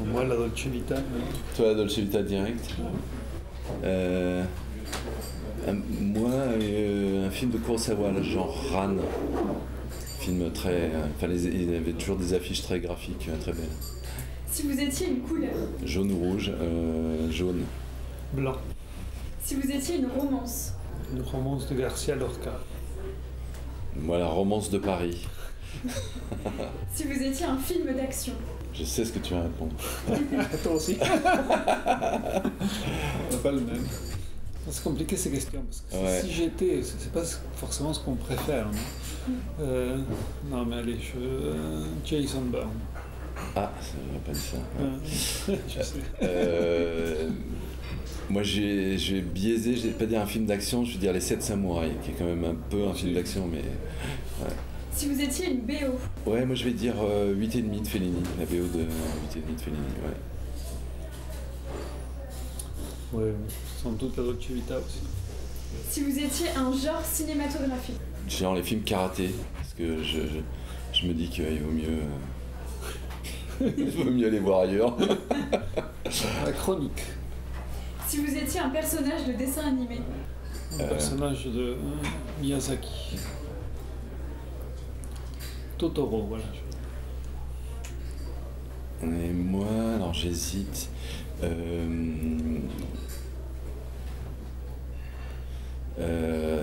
Moi, la Dolce Vita. Toi, la Dolce Vita direct. Moi, un film de Kurosawa, là, genre Ran. Film très. Il y avait toujours des affiches très graphiques, très belles. Si vous étiez une couleur. Jaune ou rouge, jaune. Blanc. Si vous étiez une romance. Une romance de Garcia Lorca. Voilà, Romance de Paris. Si vous étiez un film d'action. Je sais ce que tu vas répondre. Toi aussi. On n'a pas le même. C'est compliqué ces questions, parce que si j'étais, c'est pas forcément ce qu'on préfère. Non mais allez, Jason Bourne. Ah, ça va pas dire ça. Je sais. Moi, je vais biaiser, je vais pas dire un film d'action, je vais dire Les 7 Samouraïs, qui est quand même un peu un film d'action, mais... Ouais. Si vous étiez une BO. Ouais, moi je vais dire 8,5 de Fellini, la BO de 8,5 de Fellini, ouais. Ouais, sans doute la Dolce Vita aussi. Si vous étiez un genre cinématographique. Genre les films karaté, parce que je me dis qu'il vaut mieux... il vaut mieux aller voir ailleurs. La chronique. Si vous étiez un personnage de dessin animé. Un personnage de Miyazaki. Totoro, voilà. Et moi, alors j'hésite.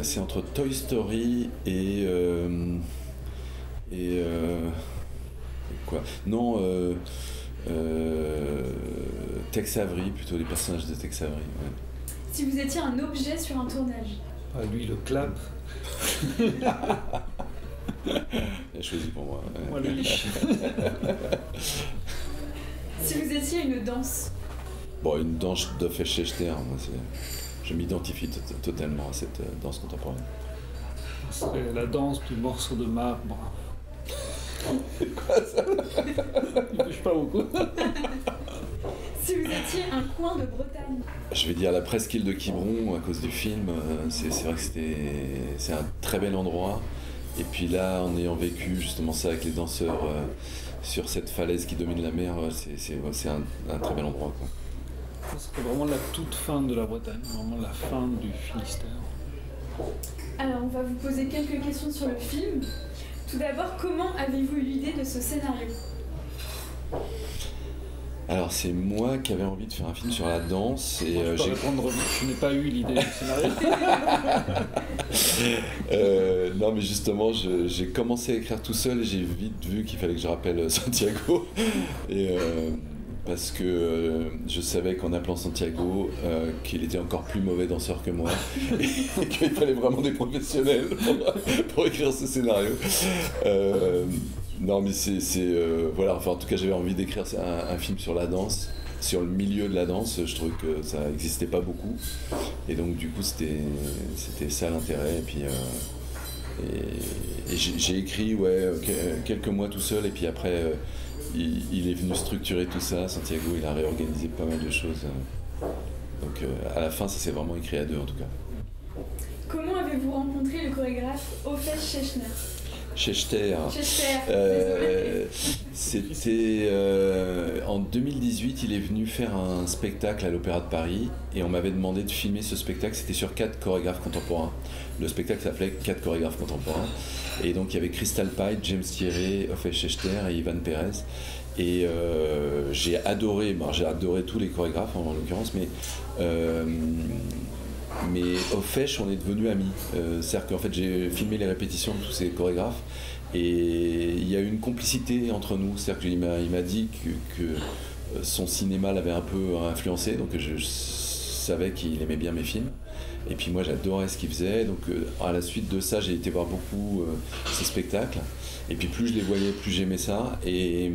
C'est entre Toy Story et quoi? Non, Tex Avery, plutôt les personnages de Tex Avery. Ouais. Si vous étiez un objet sur un tournage. Ah, lui, le clap. Il a choisi pour moi. Ouais. Moi, le liche. Si vous étiez une danse. Bon, une danse d'Offe Schechter, moi, je m'identifie totalement à cette danse contemporaine. Ce serait la danse du morceau de marbre. Quoi ça? Il bouge pas beaucoup. Si vous étiez un coin de Bretagne. Je vais dire la presqu'île de Quiberon à cause du film. C'est vrai que c'est un très bel endroit. Et puis là, en ayant vécu justement ça avec les danseurs sur cette falaise qui domine la mer, c'est un très bel endroit, quoi. Ce serait vraiment la toute fin de la Bretagne, vraiment la fin du Finistère. Alors, on va vous poser quelques questions sur le film. Tout d'abord, comment avez-vous eu l'idée de ce scénario? Alors c'est moi qui avais envie de faire un film sur la danse et je peux répondre, je n'ai pas eu l'idée du scénario. Non mais justement j'ai commencé à écrire tout seul et j'ai vite vu qu'il fallait que je rappelle Santiago et parce que je savais qu'en appelant Santiago qu'il était encore plus mauvais danseur que moi et qu'il fallait vraiment des professionnels pour écrire ce scénario. Non mais voilà, enfin en tout cas j'avais envie d'écrire un film sur la danse, sur le milieu de la danse. Je trouvais que ça n'existait pas beaucoup et donc du coup c'était ça l'intérêt. Et puis j'ai écrit quelques mois tout seul et puis après il est venu structurer tout ça. Santiago il a réorganisé pas mal de choses, donc à la fin ça s'est vraiment écrit à deux en tout cas. Comment avez-vous rencontré le chorégraphe Offe Schechter? Schechter. C'était en 2018, il est venu faire un spectacle à l'Opéra de Paris et on m'avait demandé de filmer ce spectacle. C'était sur 4 chorégraphes contemporains. Le spectacle s'appelait 4 chorégraphes contemporains et donc il y avait Crystal Pite, James Thierry, Offe Schechter et Ivan Perez. Et j'ai adoré tous les chorégraphes en l'occurrence, mais au Fesch, on est devenus amis. C'est-à-dire qu'en fait, j'ai filmé les répétitions de tous ces chorégraphes et il y a eu une complicité entre nous. C'est-à-dire qu'il m'a dit que son cinéma l'avait un peu influencé, donc je savais qu'il aimait bien mes films. Et puis moi, j'adorais ce qu'il faisait. Donc à la suite de ça, j'ai été voir beaucoup ses spectacles. Et puis plus je les voyais, plus j'aimais ça. Et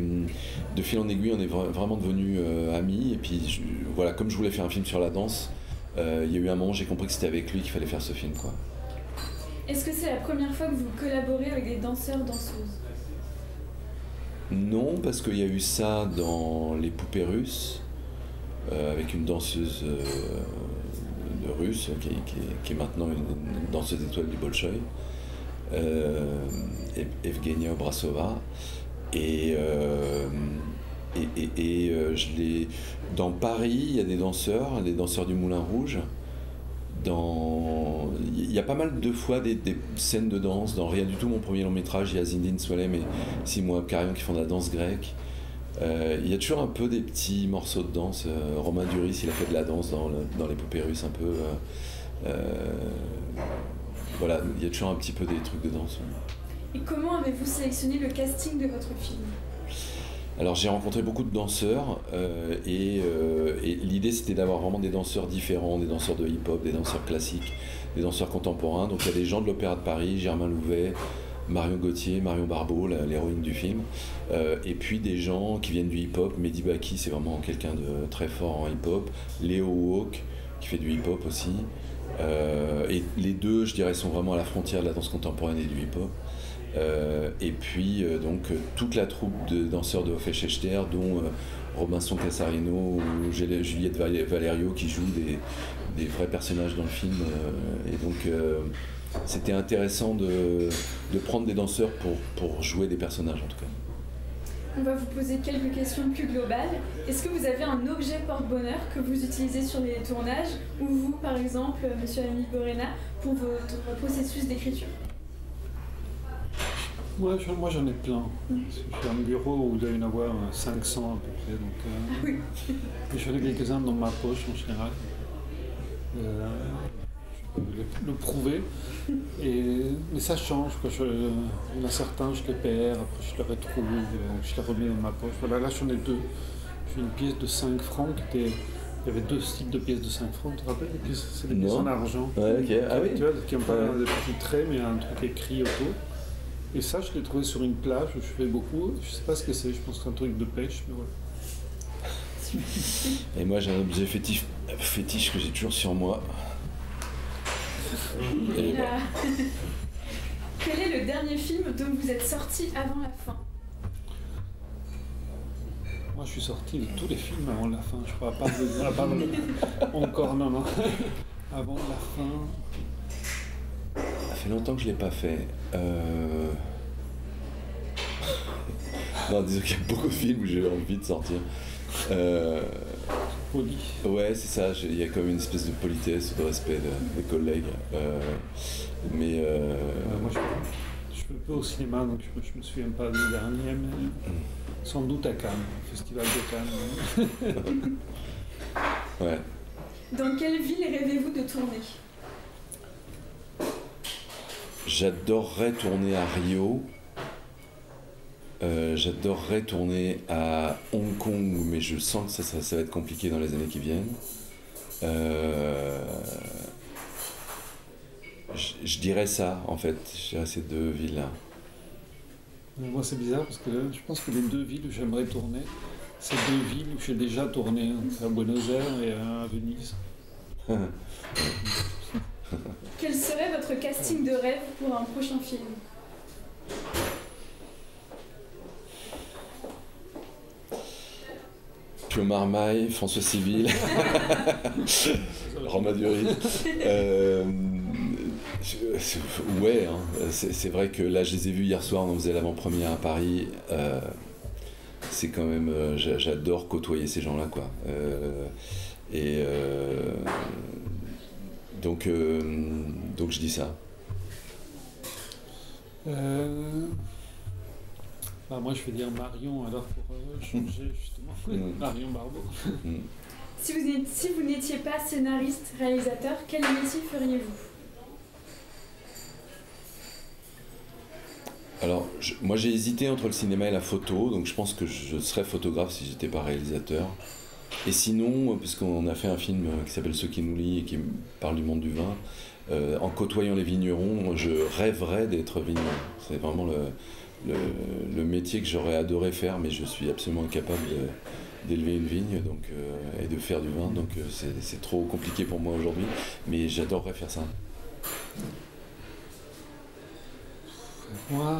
de fil en aiguille, on est vraiment devenus amis. Et puis voilà, comme je voulais faire un film sur la danse, il y a eu un moment où j'ai compris que c'était avec lui qu'il fallait faire ce film, quoi. Est-ce que c'est la première fois que vous collaborez avec des danseurs-danseuses? Non, parce qu'il y a eu ça dans Les Poupées Russes, avec une danseuse de russe qui est maintenant une danseuse étoile du Bolchoï, Evgenia Obrasova. Et, dans Paris, il y a des danseurs du Moulin Rouge. Il y a pas mal de fois des scènes de danse. Dans Rien du tout, mon premier long métrage, il y a Zindine Soilem et Simon Abkarian qui font de la danse grecque. Il y a toujours un peu des petits morceaux de danse. Romain Duris, il a fait de la danse dans l'épopée russe un peu. Voilà, il y a toujours un petit peu des trucs de danse. Et comment avez-vous sélectionné le casting de votre film ? Alors j'ai rencontré beaucoup de danseurs et l'idée c'était d'avoir vraiment des danseurs différents, des danseurs de hip-hop, des danseurs classiques, des danseurs contemporains. Donc il y a des gens de l'Opéra de Paris, Germain Louvet, Marion Gauthier, Marion Barbeau, l'héroïne du film, et puis des gens qui viennent du hip-hop. Mehdi Baki, c'est vraiment quelqu'un de très fort en hip-hop. Léo Walk, qui fait du hip-hop aussi. Et les deux, je dirais, sont vraiment à la frontière de la danse contemporaine et du hip-hop. Et puis toute la troupe de danseurs de Hofechter, dont Robinson Casarino ou Juliette Valerio qui jouent des vrais personnages dans le film. Et donc c'était intéressant de prendre des danseurs pour jouer des personnages en tout cas. On va vous poser quelques questions plus globales. Est-ce que vous avez un objet porte-bonheur que vous utilisez sur les tournages, ou vous, par exemple, monsieur Ami Borena, pour votre processus d'écriture ? Moi j'en ai plein. J'ai un bureau où il doit y en avoir 500 à peu près. Donc, oui. J'en ai quelques-uns dans ma poche en général. Je peux le prouver. Mais ça change. Il y en a certains, je les perds, après je les retrouve, je les remets dans ma poche. Voilà, là j'en ai deux. J'ai une pièce de 5 francs qui était. Il y avait deux types de pièces de 5 francs, tu te rappelles? C'est des pièces en argent. Ouais, ok. Ah oui. Tu vois, qui n'ont pas des petits traits, mais un truc écrit autour. Et ça, je l'ai trouvé sur une plage où je fais beaucoup. Je sais pas ce que c'est, je pense que c'est un truc de pêche, mais voilà. Et moi, j'ai un objet fétiche que j'ai toujours sur moi. Et voilà. Quel est le dernier film dont vous êtes sorti avant la fin? Moi, je suis sorti de tous les films avant la fin. Je crois pas encore, non. Avant la fin. Ça fait longtemps que je l'ai pas fait. Non, disons qu'il y a beaucoup de films où j'ai envie de sortir. Poli. Ouais, c'est ça. Il y a comme une espèce de politesse, de respect des collègues. Mais moi, je fais peu au cinéma, donc je me souviens pas du dernier, mais sans doute à Cannes, au Festival de Cannes. Ouais. Dans quelle ville rêvez-vous de tourner? J'adorerais tourner à Rio. J'adorerais tourner à Hong Kong, mais je sens que ça va être compliqué dans les années qui viennent. Je dirais ça, en fait. Je dirais ces deux villes-là. Moi, c'est bizarre parce que je pense que les deux villes où j'aimerais tourner, c'est deux villes où j'ai déjà tourné. C'est à Buenos Aires et à Venise. Quel serait votre casting de rêve pour un prochain film? Pio Marmaille, François Civil, Romain Duris. Ouais, hein, c'est vrai que là, je les ai vus hier soir, on faisait l'avant-première à Paris. C'est quand même, j'adore côtoyer ces gens-là, quoi. Donc je dis ça. Moi, je vais dire Marion, alors pour changer, justement. Marion Barbeau. Si vous n'étiez pas scénariste, réalisateur, quel métier feriez-vous? Alors, moi j'ai hésité entre le cinéma et la photo, donc je pense que je serais photographe si j'étais pas réalisateur. Et sinon, puisqu'on a fait un film qui s'appelle Ceux qui nous lient et qui parle du monde du vin, en côtoyant les vignerons, je rêverais d'être vigneron. C'est vraiment le métier que j'aurais adoré faire, mais je suis absolument incapable d'élever une vigne et de faire du vin, donc c'est trop compliqué pour moi aujourd'hui, mais j'adorerais faire ça. Moi,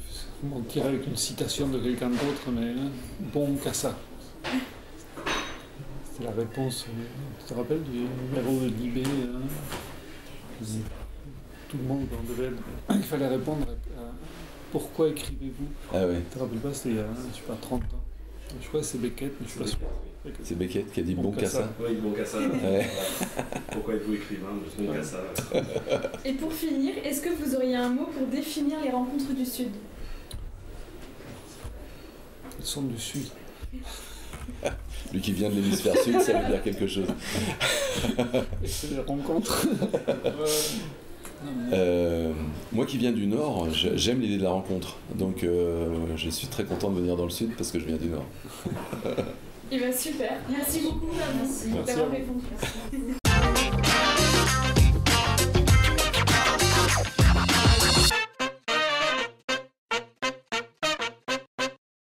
je vais mentir avec une citation de quelqu'un d'autre, mais bon qu'à ça. C'était la réponse, tu te rappelles du numéro de Libé, tout le monde en devait... Il fallait répondre pourquoi écrivez-vous? Ah ouais. Je te rappelle pas, c'était il y a, je sais pas, 30 ans. Je crois que c'est Beckett, mais je suis pas sûr. C'est Beckett qui a dit Boncassa. Oui, Boncassa. Ouais. Pourquoi êtes-vous écrivain? Boncassa. Et pour finir, est-ce que vous auriez un mot pour définir les rencontres du Sud? Ils sont du Sud. Lui qui vient de l'hémisphère sud, ça veut dire quelque chose. C'est les rencontres. Moi qui viens du Nord, j'aime l'idée de la rencontre. Donc je suis très content de venir dans le Sud parce que je viens du Nord. Et bien super, merci beaucoup Merci. d'avoir répondu.